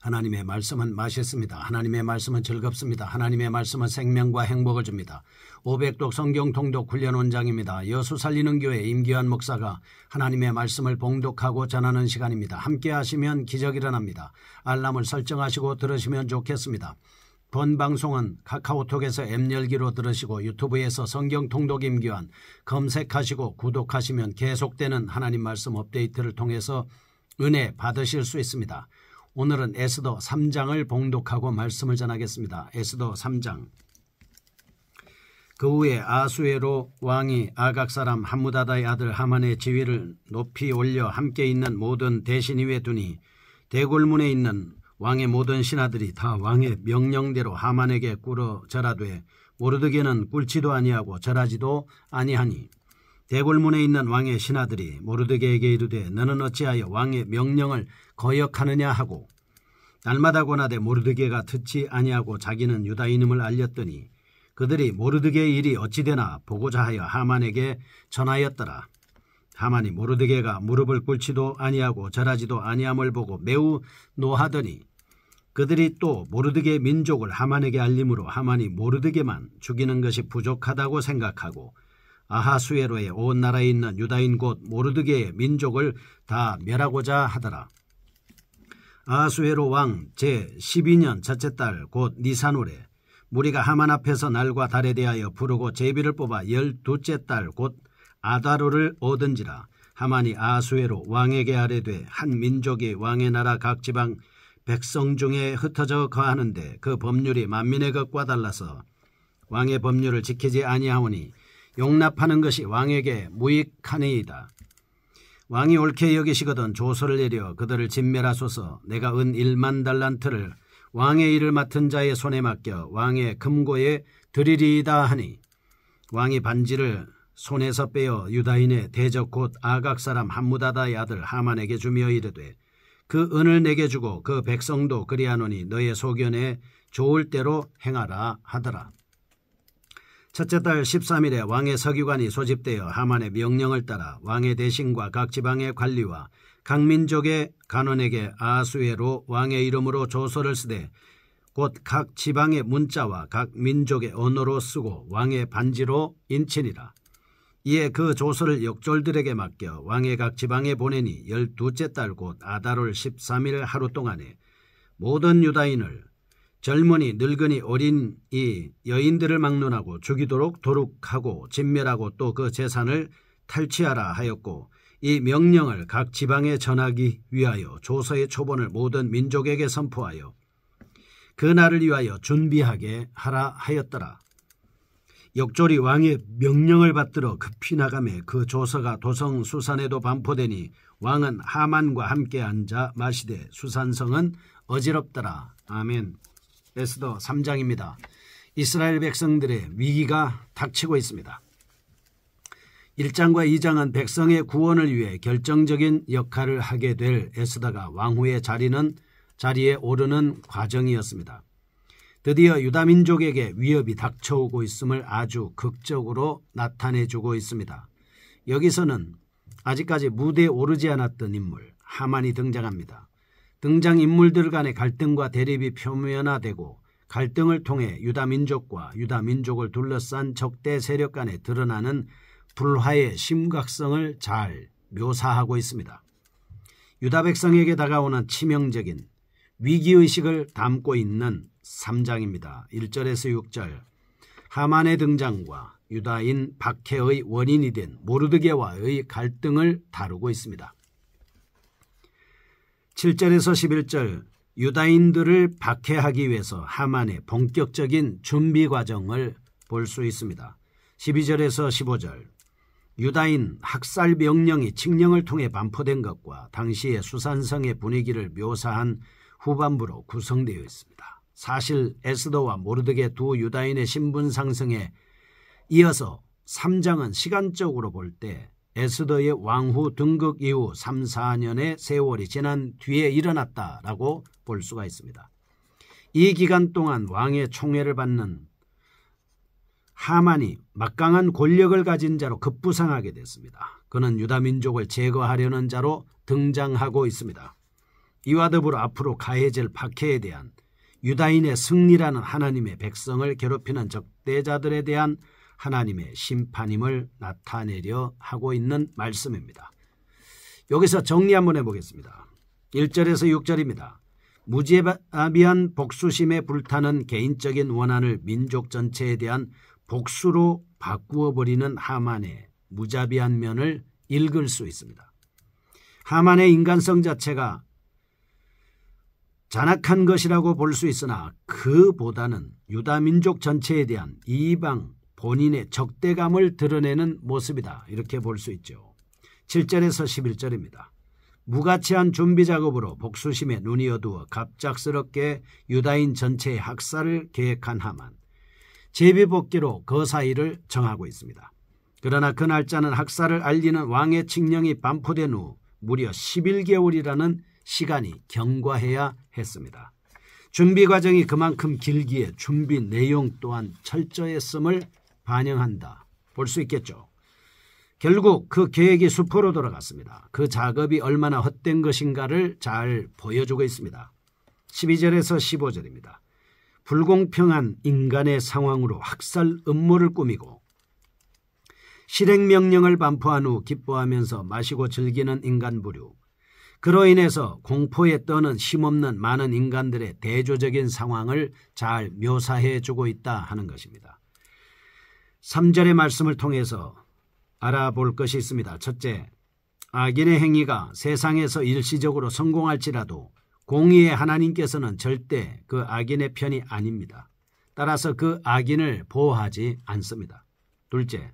하나님의 말씀은 맛있습니다. 하나님의 말씀은 즐겁습니다. 하나님의 말씀은 생명과 행복을 줍니다. 500독 성경 통독 훈련 원장입니다. 여수 살리는 교회 임기환 목사가 하나님의 말씀을 봉독하고 전하는 시간입니다. 함께 하시면 기적이 일어납니다. 알람을 설정하시고 들으시면 좋겠습니다. 본 방송은 카카오톡에서 앱 열기로 들으시고 유튜브에서 성경 통독 임기환 검색하시고 구독하시면 계속되는 하나님 말씀 업데이트를 통해서 은혜 받으실 수 있습니다. 오늘은 에스더 3장을 봉독하고 말씀을 전하겠습니다. 에스더 3장. 그 후에 아수에로 왕이 아각 사람 함무다다의 아들 하만의 지위를 높이 올려 함께 있는 모든 대신 위에 두니 대궐문에 있는 왕의 모든 신하들이 다 왕의 명령대로 하만에게 꿇어 절하되 모르드게는 꿇지도 아니하고 절하지도 아니하니 대궐문에 있는 왕의 신하들이 모르드게에게 이르되 너는 어찌하여 왕의 명령을 거역하느냐 하고 날마다 권하되 모르드게가 듣지 아니하고 자기는 유다인임을 알렸더니 그들이 모르드게의 일이 어찌되나 보고자 하여 하만에게 전하였더라. 하만이 모르드게가 무릎을 꿇지도 아니하고 절하지도 아니함을 보고 매우 노하더니 그들이 또 모르드게 민족을 하만에게 알림으로 하만이 모르드게만 죽이는 것이 부족하다고 생각하고 아하수에로의 온 나라에 있는 유다인 곧 모르드게의 민족을 다 멸하고자 하더라. 아하수에로 왕 제12년 첫째 달 곧 니산월에 무리가 하만 앞에서 날과 달에 대하여 부르고 제비를 뽑아 12째 달 곧 아다로를 얻은지라. 하만이 아하수에로 왕에게 아뢰되 한 민족이 왕의 나라 각 지방 백성 중에 흩어져 거하는데 그 법률이 만민의 것과 달라서 왕의 법률을 지키지 아니하오니 용납하는 것이 왕에게 무익하니이다. 왕이 옳게 여기시거든 조서를 내려 그들을 진멸하소서. 내가 은 1만 달란트를 왕의 일을 맡은 자의 손에 맡겨 왕의 금고에 드리리이다 하니 왕이 반지를 손에서 빼어 유다인의 대적 곧 아각 사람 함무다다의 아들 하만에게 주며 이르되 그 은을 내게 주고 그 백성도 그리하노니 너의 소견에 좋을 대로 행하라 하더라. 첫째 달 13일에 왕의 서기관이 소집되어 하만의 명령을 따라 왕의 대신과 각 지방의 관리와 각 민족의 간원에게 아하수에로 왕의 이름으로 조서를 쓰되 곧 각 지방의 문자와 각 민족의 언어로 쓰고 왕의 반지로 인치니라. 이에 그 조서를 역졸들에게 맡겨 왕의 각 지방에 보내니 12째 달 곧 아달월 13일 하루 동안에 모든 유다인을 젊은이 늙은이 어린이 여인들을 막론하고 죽이도록 도륙하고 진멸하고 또 그 재산을 탈취하라 하였고 이 명령을 각 지방에 전하기 위하여 조서의 초본을 모든 민족에게 선포하여 그 날을 위하여 준비하게 하라 하였더라. 역졸이 왕의 명령을 받들어 급히 나가매 그 조서가 도성 수산에도 반포되니 왕은 하만과 함께 앉아 마시되 수산성은 어지럽더라. 아멘. 에스더 3장입니다. 이스라엘 백성들의 위기가 닥치고 있습니다. 1장과 2장은 백성의 구원을 위해 결정적인 역할을 하게 될 에스더가 왕후의 자리에 오르는 과정이었습니다. 드디어 유다민족에게 위협이 닥쳐오고 있음을 아주 극적으로 나타내주고 있습니다. 여기서는 아직까지 무대에 오르지 않았던 인물 하만이 등장합니다. 등장인물들 간의 갈등과 대립이 표면화되고 갈등을 통해 유다민족과 유다민족을 둘러싼 적대 세력 간에 드러나는 불화의 심각성을 잘 묘사하고 있습니다. 유다 백성에게 다가오는 치명적인 위기의식을 담고 있는 3장입니다. 1절에서 6절 하만의 등장과 유다인 박해의 원인이 된 모르드게와의 갈등을 다루고 있습니다. 7절에서 11절 유다인들을 박해하기 위해서 하만의 본격적인 준비 과정을 볼 수 있습니다. 12절에서 15절 유다인 학살 명령이 칙령을 통해 반포된 것과 당시의 수산성의 분위기를 묘사한 후반부로 구성되어 있습니다. 사실 에스더와 모르드게 두 유다인의 신분 상승에 이어서 3장은 시간적으로 볼 때 에스더의 왕후 등극 이후 3, 4년의 세월이 지난 뒤에 일어났다라고 볼 수가 있습니다. 이 기간 동안 왕의 총애를 받는 하만이 막강한 권력을 가진 자로 급부상하게 됐습니다. 그는 유다 민족을 제거하려는 자로 등장하고 있습니다. 이와 더불어 앞으로 가해질 박해에 대한 유다인의 승리라는 하나님의 백성을 괴롭히는 적대자들에 대한 하나님의 심판임을 나타내려 하고 있는 말씀입니다. 여기서 정리 한번 해보겠습니다. 1절에서 6절입니다. 무자비한 복수심에 불타는 개인적인 원한을 민족 전체에 대한 복수로 바꾸어 버리는 하만의 무자비한 면을 읽을 수 있습니다. 하만의 인간성 자체가 잔악한 것이라고 볼 수 있으나 그보다는 유다 민족 전체에 대한 이방 본인의 적대감을 드러내는 모습이다, 이렇게 볼 수 있죠. 7절에서 11절입니다. 무가치한 준비 작업으로 복수심에 눈이 어두워 갑작스럽게 유다인 전체의 학살을 계획한 하만, 제비뽑기로 그 사이를 정하고 있습니다. 그러나 그 날짜는 학살을 알리는 왕의 칙령이 반포된 후 무려 11개월이라는 시간이 경과해야 했습니다. 준비 과정이 그만큼 길기에 준비 내용 또한 철저했음을 반영한다 볼 수 있겠죠. 결국 그 계획이 수포로 돌아갔습니다. 그 작업이 얼마나 헛된 것인가를 잘 보여주고 있습니다. 12절에서 15절입니다. 불공평한 인간의 상황으로 학살 음모를 꾸미고 실행명령을 반포한 후 기뻐하면서 마시고 즐기는 인간 부류, 그로 인해서 공포에 떠는 힘없는 많은 인간들의 대조적인 상황을 잘 묘사해 주고 있다 하는 것입니다. 3절의 말씀을 통해서 알아볼 것이 있습니다. 첫째, 악인의 행위가 세상에서 일시적으로 성공할지라도 공의의 하나님께서는 절대 그 악인의 편이 아닙니다. 따라서 그 악인을 보호하지 않습니다. 둘째,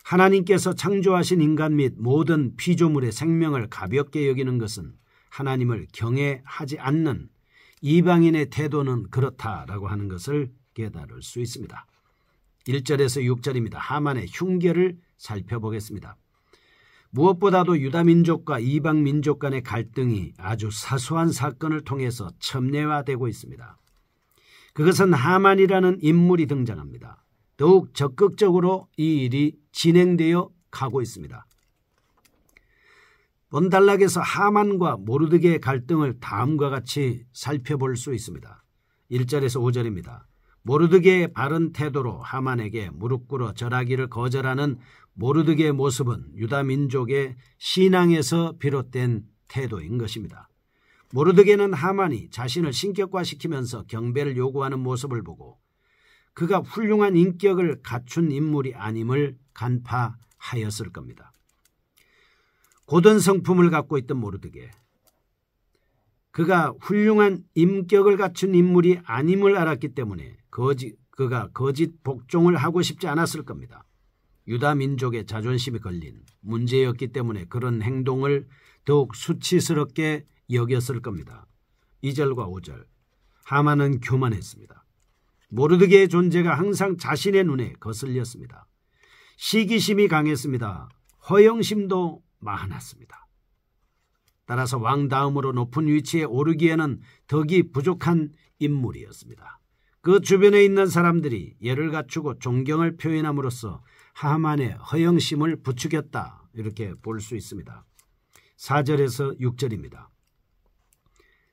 하나님께서 창조하신 인간 및 모든 피조물의 생명을 가볍게 여기는 것은 하나님을 경외하지 않는 이방인의 태도는 그렇다라고 하는 것을 깨달을 수 있습니다. 1절에서 6절입니다. 하만의 흉계를 살펴보겠습니다. 무엇보다도 유다 민족과 이방 민족 간의 갈등이 아주 사소한 사건을 통해서 첨예화되고 있습니다. 그것은 하만이라는 인물이 등장합니다. 더욱 적극적으로 이 일이 진행되어 가고 있습니다. 본단락에서 하만과 모르드게의 갈등을 다음과 같이 살펴볼 수 있습니다. 1절에서 5절입니다. 모르드게의 바른 태도로 하만에게 무릎 꿇어 절하기를 거절하는 모르드게의 모습은 유다 민족의 신앙에서 비롯된 태도인 것입니다. 모르드게는 하만이 자신을 신격화시키면서 경배를 요구하는 모습을 보고 그가 훌륭한 인격을 갖춘 인물이 아님을 간파하였을 겁니다. 고든 성품을 갖고 있던 모르드게, 그가 훌륭한 인격을 갖춘 인물이 아님을 알았기 때문에 그가 거짓 복종을 하고 싶지 않았을 겁니다. 유다 민족의 자존심이 걸린 문제였기 때문에 그런 행동을 더욱 수치스럽게 여겼을 겁니다. 2절과 5절, 하만은 교만했습니다. 모르드게의 존재가 항상 자신의 눈에 거슬렸습니다. 시기심이 강했습니다. 허영심도 많았습니다. 따라서 왕 다음으로 높은 위치에 오르기에는 덕이 부족한 인물이었습니다. 그 주변에 있는 사람들이 예를 갖추고 존경을 표현함으로써 하만의 허영심을 부추겼다, 이렇게 볼 수 있습니다. 4절에서 6절입니다.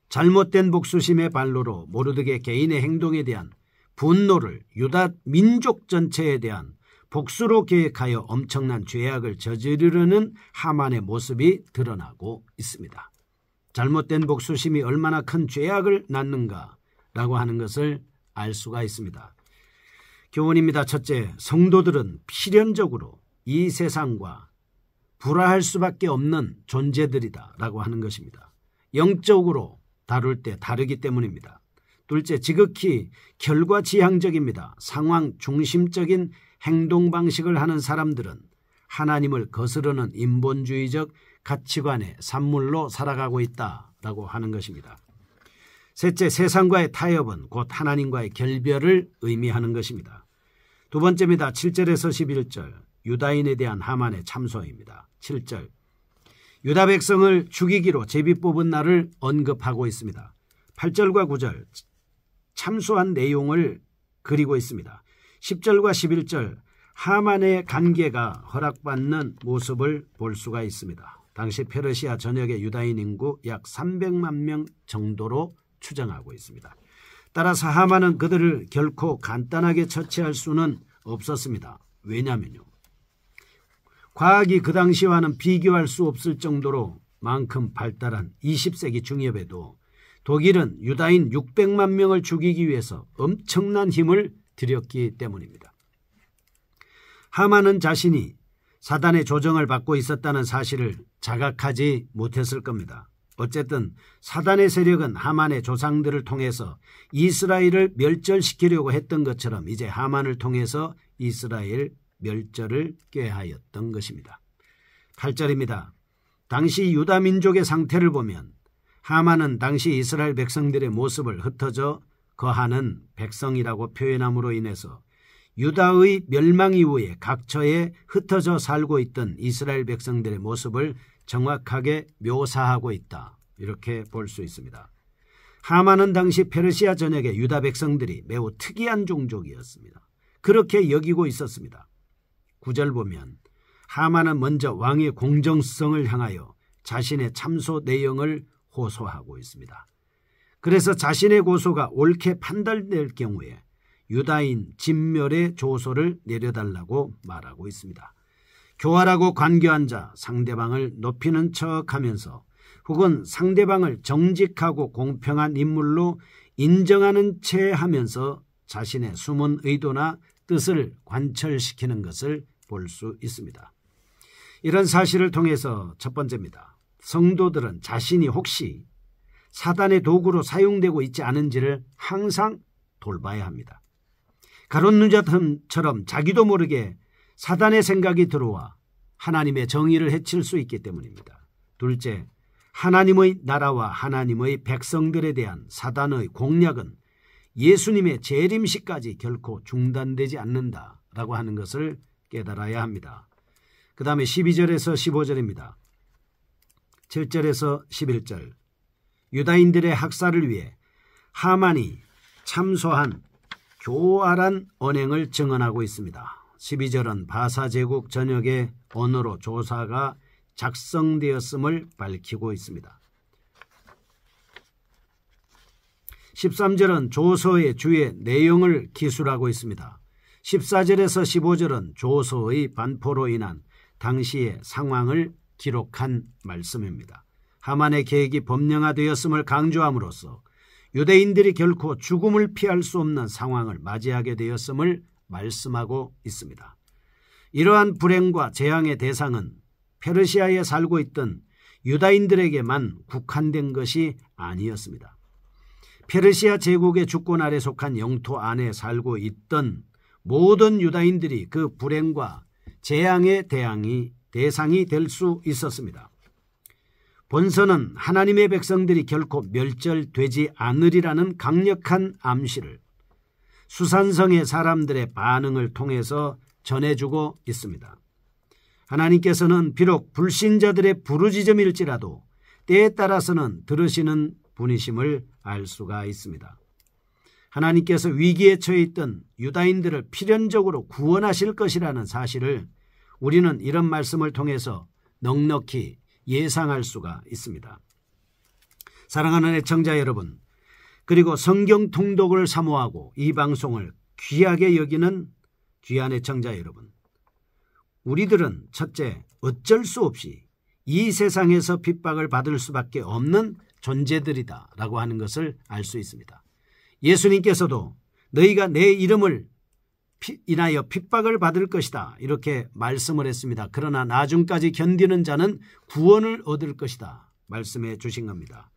잘못된 복수심의 발로로 모르드게 개인의 행동에 대한 분노를 유다 민족 전체에 대한 복수로 계획하여 엄청난 죄악을 저지르려는 하만의 모습이 드러나고 있습니다. 잘못된 복수심이 얼마나 큰 죄악을 낳는가라고 하는 것을 알 수가 있습니다. 교훈입니다. 첫째, 성도들은 필연적으로 이 세상과 불화할 수밖에 없는 존재들이다라고 하는 것입니다. 영적으로 다룰 때 다르기 때문입니다. 둘째, 지극히 결과지향적입니다. 상황 중심적인 행동 방식을 하는 사람들은 하나님을 거스르는 인본주의적 가치관의 산물로 살아가고 있다라고 하는 것입니다. 셋째, 세상과의 타협은 곧 하나님과의 결별을 의미하는 것입니다. 두 번째입니다. 7절에서 11절, 유다인에 대한 하만의 참소입니다. 7절, 유다 백성을 죽이기로 제비 뽑은 날을 언급하고 있습니다. 8절과 9절, 참소한 내용을 그리고 있습니다. 10절과 11절, 하만의 관계가 허락받는 모습을 볼 수가 있습니다. 당시 페르시아 전역의 유다인 인구 약 300만 명 정도로 추정하고 있습니다. 따라서 하만은 그들을 결코 간단하게 처치할 수는 없었습니다. 왜냐하면요, 과학이 그 당시와는 비교할 수 없을 정도로 만큼 발달한 20세기 중엽에도 독일은 유다인 600만 명을 죽이기 위해서 엄청난 힘을 들였기 때문입니다. 하만은 자신이 사단의 조정을 받고 있었다는 사실을 자각하지 못했을 겁니다. 어쨌든 사단의 세력은 하만의 조상들을 통해서 이스라엘을 멸절시키려고 했던 것처럼 이제 하만을 통해서 이스라엘 멸절을 꾀하였던 것입니다. 8절입니다. 당시 유다 민족의 상태를 보면 하만은 당시 이스라엘 백성들의 모습을 흩어져 거하는 백성이라고 표현함으로 인해서 유다의 멸망 이후에 각처에 흩어져 살고 있던 이스라엘 백성들의 모습을 정확하게 묘사하고 있다, 이렇게 볼 수 있습니다. 하만은 당시 페르시아 전역의 유다 백성들이 매우 특이한 종족이었습니다. 그렇게 여기고 있었습니다. 9절 보면 하만은 먼저 왕의 공정성을 향하여 자신의 참소 내용을 호소하고 있습니다. 그래서 자신의 고소가 옳게 판단될 경우에 유다인 진멸의 조소를 내려달라고 말하고 있습니다. 교활하고 관교한 자, 상대방을 높이는 척하면서 혹은 상대방을 정직하고 공평한 인물로 인정하는 채 하면서 자신의 숨은 의도나 뜻을 관철시키는 것을 볼 수 있습니다. 이런 사실을 통해서 첫 번째입니다. 성도들은 자신이 혹시 사단의 도구로 사용되고 있지 않은지를 항상 돌봐야 합니다. 가룟유다처럼 자기도 모르게 사단의 생각이 들어와 하나님의 정의를 해칠 수 있기 때문입니다. 둘째, 하나님의 나라와 하나님의 백성들에 대한 사단의 공략은 예수님의 재림시까지 결코 중단되지 않는다라고 하는 것을 깨달아야 합니다. 그 다음에 12절에서 15절입니다. 7절에서 11절, 유다인들의 학살을 위해 하만이 참소한 교활한 언행을 증언하고 있습니다. 12절은 바사 제국 전역의 언어로 조사가 작성되었음을 밝히고 있습니다. 13절은 조서의 주의 내용을 기술하고 있습니다. 14절에서 15절은 조서의 반포로 인한 당시의 상황을 기록한 말씀입니다. 하만의 계획이 법령화되었음을 강조함으로써 유대인들이 결코 죽음을 피할 수 없는 상황을 맞이하게 되었음을 말씀하고 있습니다. 이러한 불행과 재앙의 대상은 페르시아에 살고 있던 유다인들에게만 국한된 것이 아니었습니다. 페르시아 제국의 주권 아래 속한 영토 안에 살고 있던 모든 유다인들이 그 불행과 재앙의 대상이 될 수 있었습니다. 본서는 하나님의 백성들이 결코 멸절되지 않으리라는 강력한 암시를 수산성의 사람들의 반응을 통해서 전해주고 있습니다. 하나님께서는 비록 불신자들의 부르짖음일지라도 때에 따라서는 들으시는 분이심을 알 수가 있습니다. 하나님께서 위기에 처해 있던 유다인들을 필연적으로 구원하실 것이라는 사실을 우리는 이런 말씀을 통해서 넉넉히 예상할 수가 있습니다. 사랑하는 애청자 여러분, 그리고 성경 통독을 사모하고 이 방송을 귀하게 여기는 귀한 애청자 여러분, 우리들은 첫째, 어쩔 수 없이 이 세상에서 핍박을 받을 수밖에 없는 존재들이다 라고 하는 것을 알 수 있습니다. 예수님께서도 너희가 내 이름을 인하여 핍박을 받을 것이다 이렇게 말씀을 했습니다. 그러나 나중까지 견디는 자는 구원을 얻을 것이다 말씀해 주신 겁니다.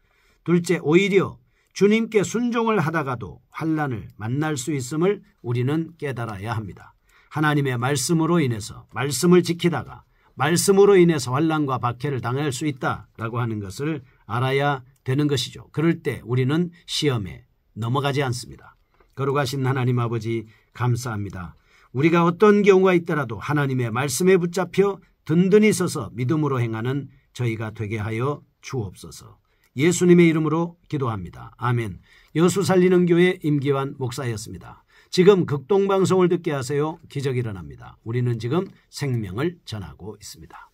둘째, 오히려 주님께 순종을 하다가도 환난을 만날 수 있음을 우리는 깨달아야 합니다. 하나님의 말씀으로 인해서 말씀을 지키다가 말씀으로 인해서 환난과 박해를 당할 수 있다라고 하는 것을 알아야 되는 것이죠. 그럴 때 우리는 시험에 넘어가지 않습니다. 거룩하신 하나님 아버지 감사합니다. 우리가 어떤 경우가 있더라도 하나님의 말씀에 붙잡혀 든든히 서서 믿음으로 행하는 저희가 되게 하여 주옵소서. 예수님의 이름으로 기도합니다. 아멘. 여수 살리는 교회 임기환 목사였습니다. 지금 극동방송을 듣게 하세요. 기적이 일어납니다. 우리는 지금 생명을 전하고 있습니다.